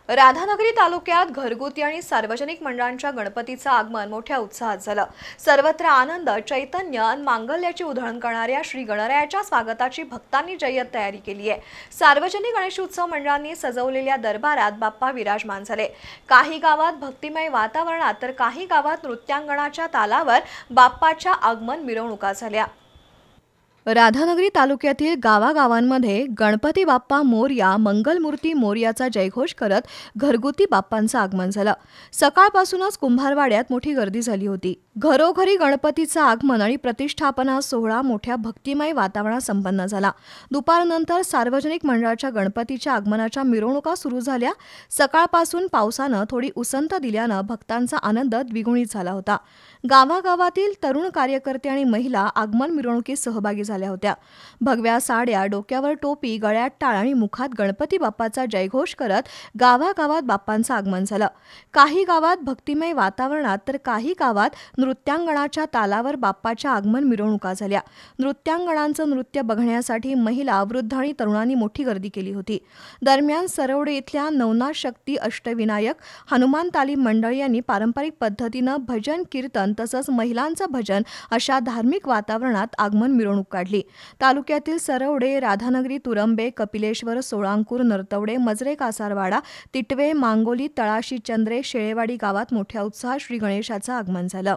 राधानगरी तालुक्यात घरगुती आणि सार्वजनिक मंडळांच्या गणपतीचं आगमन मोठ्या उत्साहात झालं। सर्वत्र आनंद, चैतन्य आणि मांगल्याची उधळण करणाऱ्या श्री गणरायाच्या स्वागताची भक्तांनी जय्यत तयारी केली आहे। सार्वजनिक गणेशोत्सव मंडळांनी सजवलेल्या दरबारात बाप्पा विराजमान झाले। काही गावात भक्तिमय वातावरणात तर काही गावात नृत्यांगणाच्या तालावर बाप्पाच्या आगमन मिरवणुका झाल्या। राधानगरी तालुक्यातील गावागावांमध्ये गणपती बाप्पा मोरया, मंगलमूर्ती मोरयाचा जयघोष करत घरगुती बाप्पांचं आगमन झालं। सकाळपासूनच कुंभारवाड्यात मोठी गर्दी झाली होती। घरोघरी गणपतीचं आगमन आणि प्रतिष्ठापना सोहळा मोठ्या भक्तिमय वातावरणात संपन्न झाला। दुपारनंतर सार्वजनिक मंडळाच्या गणपतीच्या आगमनाच्या मिरवणुका सुरू झाल्या। सकाळपासून पावसानं थोडी उसंत दिल्यानं भक्तांचा आनंद द्विगुणित झाला होता। गावागावातील तरुण कार्यकर्ते आणि महिला आगमन मिरवणुकीत सहभागी झाल्या होत्या। भगव्या साड्या, डोक्यावर टोपी, गळ्यात टाळ आणि मुखात गणपती बाप्पाचा जयघोष करत गावागावात बाप्पांचं आगमन झालं। काही गावात भक्तिमय वातावरणात तर काही गावात नृत्यांगणाच्या तालावर बाप्पाच्या आगमन मिरवणुका झाल्या। नृत्यांगणांचं नृत्य बघण्यासाठी महिला, वृद्ध आणि तरुणांनी मोठी गर्दी केली होती। दरम्यान सरवडे इथल्या नवनाथ शक्ती अष्टविनायक हनुमान तालीम मंडळ यांनी पारंपरिक पद्धतीनं भजन, कीर्तन तसंच महिलांचं भजन अशा धार्मिक वातावरणात आगमन मिरवणूक काढली। तालुक्यातील सरवडे, राधानगरी, तुरंबे, कपिलेश्वर, सोळांकूर, नरतवडे, मजरे, कासारवाडा, तिटवे, मांगोली, तळाशी, चंद्रे, शेळेवाडी गावात मोठ्या उत्साहात श्री गणेशाचं आगमन झालं।